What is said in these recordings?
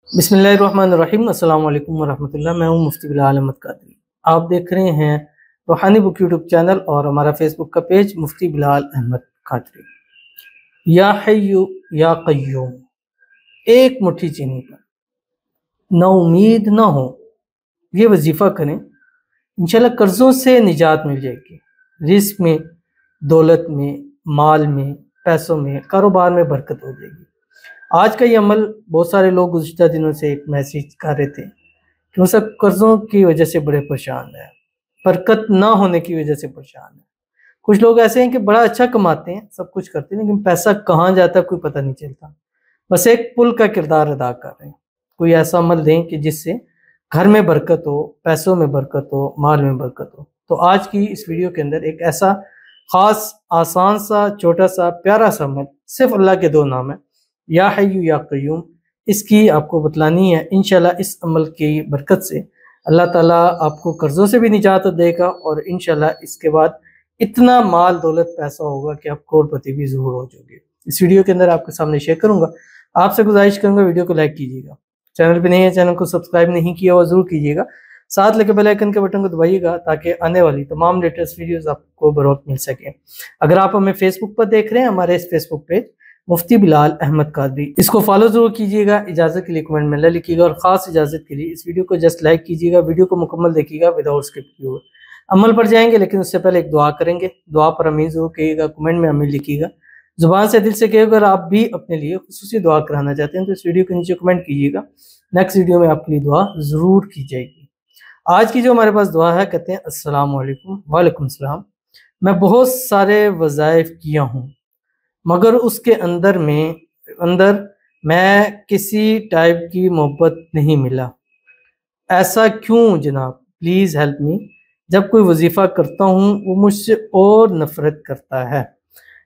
बिस्मिल्लाहिर्रहमानिर्रहीम। अस्सलाम वालेकुम वरहमतुल्लाह। मैं हूँ मुफ्ती बिलाल अहमद कादरी। आप देख रहे हैं रूहानी बुक यूट्यूब चैनल और हमारा फेसबुक का पेज मुफ्ती बिलाल अहमद कादरी। या हय्यु या क़य्यूम, एक मुट्ठी चीनी पर ना उम्मीद ना हो, ये वजीफ़ा करें, इंशाल्लाह कर्ज़ों से निजात मिल जाएगी। रिस्क में, दौलत में, माल में, पैसों में, कारोबार में बरकत हो जाएगी। आज का ये अमल बहुत सारे लोग गुज़िश्ता दिनों से एक मैसेज कर रहे थे कि वो सब कर्ज़ों की वजह से बड़े परेशान हैं, बरकत ना होने की वजह से परेशान हैं। कुछ लोग ऐसे हैं कि बड़ा अच्छा कमाते हैं, सब कुछ करते हैं, लेकिन पैसा कहाँ जाता है कोई पता नहीं चलता। बस एक पुल का किरदार अदा कर रहे हैं। कोई ऐसा अमल दें कि जिससे घर में बरकत हो, पैसों में बरकत हो, माल में बरकत हो। तो आज की इस वीडियो के अंदर एक ऐसा ख़ास, आसान सा, छोटा सा, प्यारा सा अमल, सिर्फ अल्लाह के दो नाम है, या हय्यु या क़य्यूम, इसकी आपको बतलानी है। इंशाल्लाह इस अमल की बरकत से अल्लाह ताला आपको कर्ज़ों से भी निजात देगा और इंशाल्लाह इसके बाद इतना माल दौलत पैसा होगा कि आप करोड़पति भी ज़रूर हो जाओगे। इस वीडियो के अंदर आपके सामने शेयर करूँगा। आपसे गुजारिश करूँगा वीडियो को लाइक कीजिएगा, चैनल पे नहीं है चैनल को सब्सक्राइब नहीं किया हुआ ज़रूर कीजिएगा, साथ लगे बेल आइकन के बटन को दबाइएगा ताकि आने वाली तमाम लेटेस्ट वीडियोज़ आपको बर वक्त मिल सकें। अगर आप हमें फेसबुक पर देख रहे हैं, हमारे इस फेसबुक पेज मुफ्ती बिलाल अहमद कादरी, इसको फॉलो जरूर कीजिएगा। इजाज़त के लिए कमेंट में ला लिखिएगा और ख़ास इजाज़त के लिए इस वीडियो को जस्ट लाइक कीजिएगा। वीडियो को मुकम्मल देखिएगा विदाउट स्किप किए हुए। अमल पर जाएंगे, लेकिन उससे पहले एक दुआ करेंगे। दुआ पर अमीन जरूर कहिएगा, कमेंट में अमीन लिखिएगा, ज़ुबान से दिल से कहिएगा। अगर आप भी अपने लिए खुसूसी दुआ कराना चाहते हैं तो इस वीडियो के नीचे कमेंट कीजिएगा, नेक्स्ट वीडियो में आपके लिए दुआ ज़रूर की जाएगी। आज की जो हमारे पास दुआ है, कहते हैं अस्सलाम वालेकुम। वालेकुम सलाम। मैं बहुत सारे वज़ाइफ किया हूँ, मगर उसके अंदर मैं किसी टाइप की मोहब्बत नहीं मिला। ऐसा क्यों जनाब? Please help me. जब कोई वजीफ़ा करता हूँ वो मुझसे और नफ़रत करता है।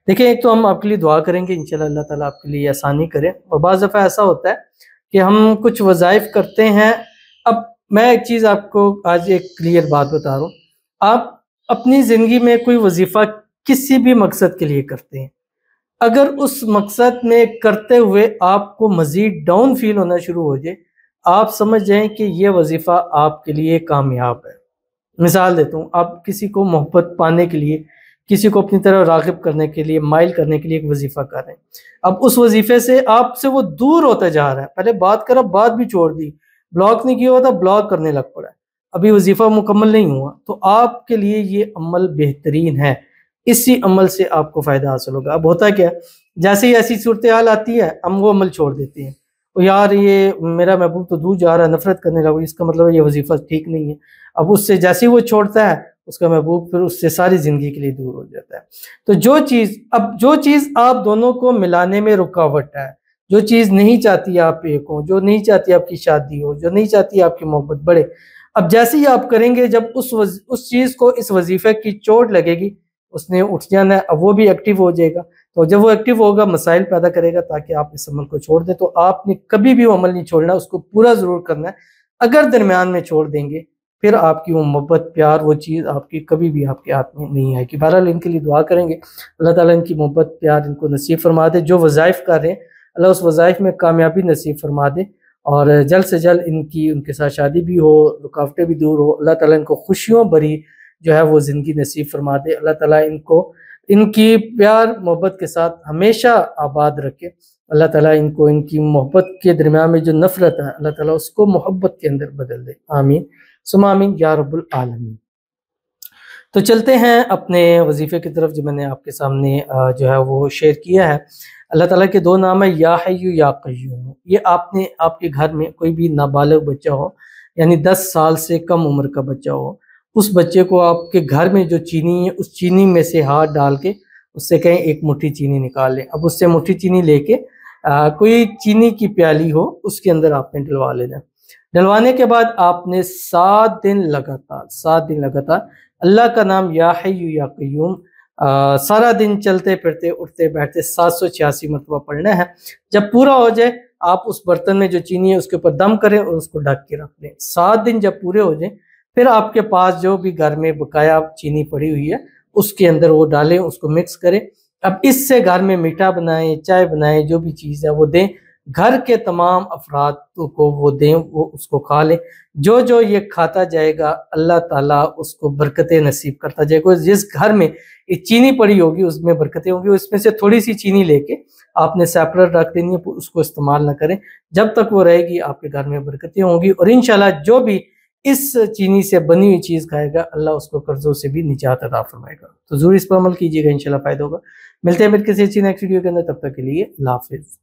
देखिए, एक तो हम आपके लिए दुआ करेंगे, इंशाल्लाह अल्लाह ताला आपके लिए आसानी करे। और बाज़ दफ़ा ऐसा होता है कि हम कुछ वज़ाइफ करते हैं। अब मैं एक चीज़ आपको आज एक क्लियर बात बता रहा हूँ। आप अपनी ज़िंदगी में कोई वजीफ़ा किसी भी मकसद के लिए करते हैं, अगर उस मकसद में करते हुए आपको मज़ीद डाउन फील होना शुरू हो जाए, आप समझ जाएं कि ये वजीफ़ा आपके लिए कामयाब है। मिसाल देता हूँ, आप किसी को मोहब्बत पाने के लिए, किसी को अपनी तरफ राग़िब करने के लिए, माइल करने के लिए एक वजीफ़ा कर रहे हैं। अब उस वजीफ़े से आपसे वो दूर होता जा रहा है। पहले बात करा, बात भी छोड़ दी, ब्लॉक नहीं किया हुआ था, ब्लॉक करने लग पड़ा है, अभी वजीफ़ा मुकम्मल नहीं हुआ। तो आपके लिए ये अमल बेहतरीन है, इसी अमल से आपको फ़ायदा हासिल होगा। अब होता क्या, जैसे ही ऐसी सूरत हाल आती है, हम वो अमल छोड़ देते हैं। तो यार, ये मेरा महबूब तो दूर जा रहा है, नफरत करने लगा, इसका मतलब ये वजीफ़ा ठीक नहीं है। अब उससे जैसे ही वो छोड़ता है, उसका महबूब फिर उससे सारी ज़िंदगी के लिए दूर हो जाता है। तो जो चीज़ आप दोनों को मिलाने में रुकावट है, जो चीज़ नहीं चाहती आप एक हो, जो नहीं चाहती आपकी शादी हो, जो नहीं चाहती आपकी मोहब्बत बढ़े, अब जैसे ही आप करेंगे, जब उस चीज़ को, इस वजीफ़े की चोट लगेगी, उसने उठ जाना है। अब वो भी एक्टिव हो जाएगा। तो जब वो एक्टिव होगा, मसाइल पैदा करेगा ताकि आप इस अमल को छोड़ दें। तो आपने कभी भी वो अमल नहीं छोड़ना, उसको पूरा ज़रूर करना है। अगर दरमियान में छोड़ देंगे, फिर आपकी वो मोहब्बत, प्यार, वो चीज़ आपकी कभी भी आपके हाथ में नहीं आएगी। बहरहाल इनके लिए दुआ करेंगे, अल्लाह ताला इनकी मोहब्बत, प्यार इनको नसीब फरमा दे। जो वज़ाइफ कर रहे हैं, अल्लाह उस वज़ाइफ में कामयाबी नसीब फरमा दे और जल्द से जल्द उनके साथ शादी भी हो, रुकावटें भी दूर हो। अल्लाह ताला इनको खुशियों भरी जो है वो ज़िंदगी नसीब फरमा दे। अल्लाह ताला इनको इनकी प्यार मोहब्बत के साथ हमेशा आबाद रखे। अल्लाह ताला इनको इनकी मोहब्बत के दरमियान में जो नफ़रत है, अल्लाह ताला उसको मोहब्बत के अंदर बदल दे। आमीन सुम्मा आमीन या रब्बुल आलमीन। तो चलते हैं अपने वजीफ़े की तरफ, जो मैंने आपके सामने जो है वो शेयर किया है। अल्लाह ताला के दो नाम है, या हय्यु या क़य्यूम। ये आपने आपके घर में कोई भी नाबालिग बच्चा हो, यानी 10 साल से कम उम्र का बच्चा हो, उस बच्चे को आपके घर में जो चीनी है, उस चीनी में से हाथ डाल के उससे कहें एक मुट्ठी चीनी निकाल लें। अब उससे मुट्ठी चीनी लेके कोई चीनी की प्याली हो, उसके अंदर आपने डलवा लेना। डलवाने के बाद आपने 7 दिन लगातार अल्लाह का नाम या हय्यु या क़य्यूम सारा दिन चलते फिरते, उठते बैठते 786 मरतबा पढ़ना है। जब पूरा हो जाए, आप उस बर्तन में जो चीनी है उसके ऊपर दम करें और उसको ढक के रख लें। 7 दिन जब पूरे हो जाए, फिर आपके पास जो भी घर में बकाया चीनी पड़ी हुई है, उसके अंदर वो डालें, उसको मिक्स करें। अब इससे घर में मीठा बनाएं, चाय बनाएं, जो भी चीज़ है वो दें। घर के तमाम अफराद को वो दें, वो उसको खा लें। जो जो ये खाता जाएगा अल्लाह ताला उसको बरकतें नसीब करता जाएगा। जिस घर में ये चीनी पड़ी होगी उसमें बरकतें होंगी। उसमें से थोड़ी सी चीनी लेके आपने सेपरेट रख देनी है, उसको इस्तेमाल ना करें। जब तक वो रहेगी आपके घर में बरकतें होंगी और इंशाल्लाह जो भी इस चीनी से बनी हुई चीज़ खाएगा अल्लाह उसको कर्जों से भी निजात अता फरमाएगा। तो ज़रूर इस पर अमल कीजिएगा, इंशाल्लाह फ़ायदा होगा। मिलते हैं फिर किसी अच्छी नेक्स्ट वीडियो के अंदर, तब तक के लिए अल्लाह हाफ़िज़।